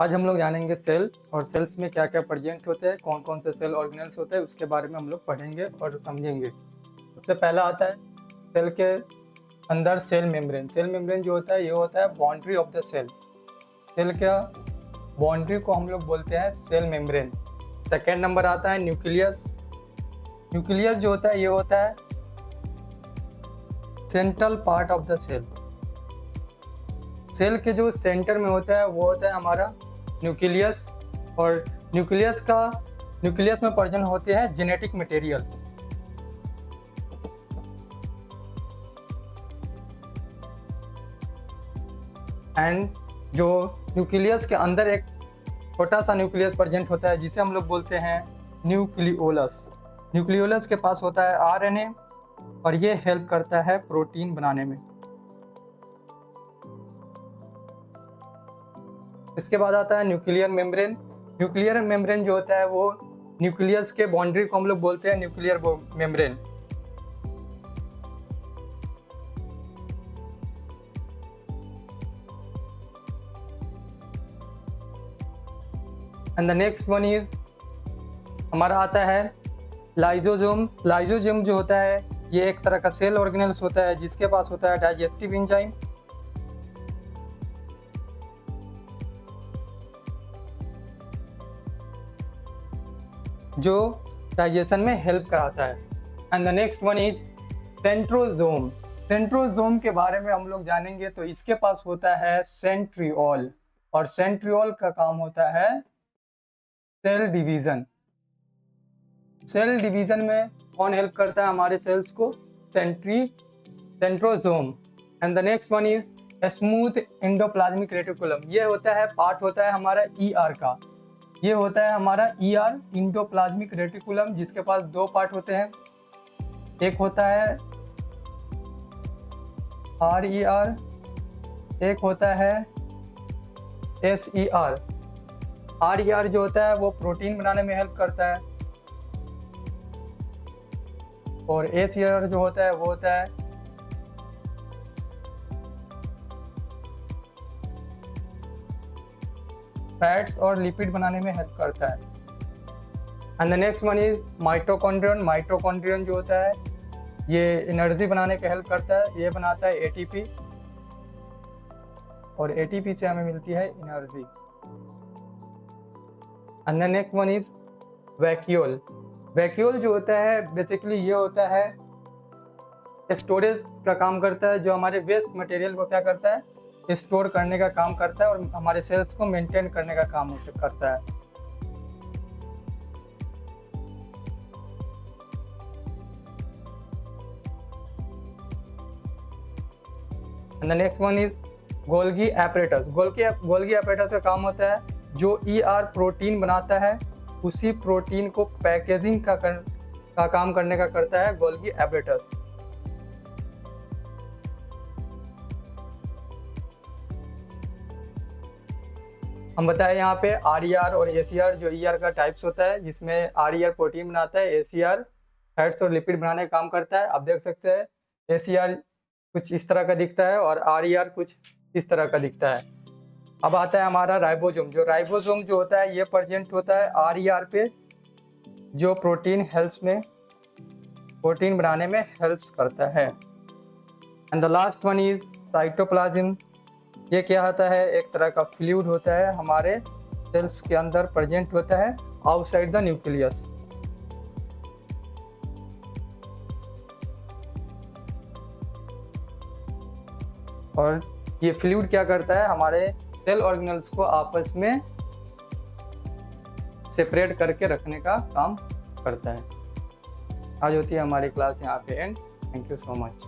आज हम लोग जानेंगे सेल और सेल्स में क्या क्या प्रेजेंट होते हैं, कौन कौन से सेल ऑर्गेनेल्स होते हैं, उसके बारे में हम लोग पढ़ेंगे और समझेंगे। सबसे पहला आता है सेल के अंदर सेल मेम्ब्रेन। सेल मेम्ब्रेन जो होता है ये होता है boundary of the cell. Cell का बाउंड्री को हम लोग बोलते हैं सेल मेम्ब्रेन। सेकेंड नंबर आता है न्यूक्लियस। न्यूक्लियस जो होता है ये होता है central part of the cell. Cell के जो सेंटर में होता है वो होता है हमारा न्यूक्लियस, और न्यूक्लियस में प्रेजेंट होते हैं जेनेटिक मटेरियल। एंड जो न्यूक्लियस के अंदर एक छोटा सा न्यूक्लियस प्रेजेंट होता है जिसे हम लोग बोलते हैं न्यूक्लियोलस। न्यूक्लियोलस के पास होता है आरएनए और ये हेल्प करता है प्रोटीन बनाने में। इसके बाद आता है न्यूक्लियर मेम्ब्रेन। न्यूक्लियर मेम्ब्रेन जो होता है वो न्यूक्लियस के बाउंड्री को हम लोग बोलते हैं nuclear membrane. And the next one is हमारा आता है लाइजोसोम। लाइजोसोम जो होता है ये एक तरह का सेल ऑर्गेनेल्स होता है जिसके पास होता है डाइजेस्टिव एंजाइम, जो डाइजेशन में हेल्प कराता है। And the next one is centrosome. Centrosome के बारे में हम लोग जानेंगे तो इसके पास होता है सेंट्रियोल, और सेंट्रियोल का काम होता है सेल डिवीजन। सेल डिवीजन में कौन हेल्प करता है हमारे सेल्स को? Centrosome. And the next one is smooth endoplasmic reticulum. ये होता है पार्ट होता है हमारा ईआर का। ये होता है हमारा ईआर एंडोप्लाज्मिक रेटिकुलम, जिसके पास दो पार्ट होते हैं। एक होता है आरईआर, एक होता है एसईआर। आरईआर जो होता है वो प्रोटीन बनाने में हेल्प करता है, और एसईआर जो होता है वो होता है फैट्स और लिपिड बनाने में हेल्प करता है। And the next one is mitochondrion. Mitochondrion जो होता है ये एनर्जी बनाने का हेल्प करता है। ये बनाता है एटीपी, और एटीपी से हमें मिलती है energy. And the next one is vacuole. Vacuole जो होता है बेसिकली ये होता है स्टोरेज का काम करता है, जो हमारे वेस्ट मटेरियल को क्या करता है स्टोर करने का काम करता है, और हमारे सेल्स को मेंटेन करने का काम करता है। And the next one is Golgi apparatus. Golgi apparatus का काम होता है जो ईआर प्रोटीन बनाता है उसी प्रोटीन को पैकेजिंग का काम करने का करता है गोल्गी एपरेटस। हम बताएं यहाँ पे आरईआर और एसीआर, जो ईआर का टाइप्स होता है, जिसमें आरईआर प्रोटीन बनाता है, एसीआर फैट्स और लिपिड बनाने का काम करता है। आप देख सकते हैं एसीआर कुछ इस तरह का दिखता है और आरईआर कुछ इस तरह का दिखता है। अब आता है हमारा राइबोसोम। जो राइबोसोम जो होता है ये प्रेजेंट होता है आरईआर पे, जो प्रोटीन बनाने में हेल्प करता है। And the last one is cytoplasm. ये क्या होता है? एक तरह का फ्लूइड होता है, हमारे सेल्स के अंदर प्रेजेंट होता है आउटसाइड द न्यूक्लियस। और ये फ्लूइड क्या करता है? हमारे सेल ऑर्गेनेल्स को आपस में सेपरेट करके रखने का काम करता है। आज होती है हमारी क्लास यहाँ पे and. Thank you so much.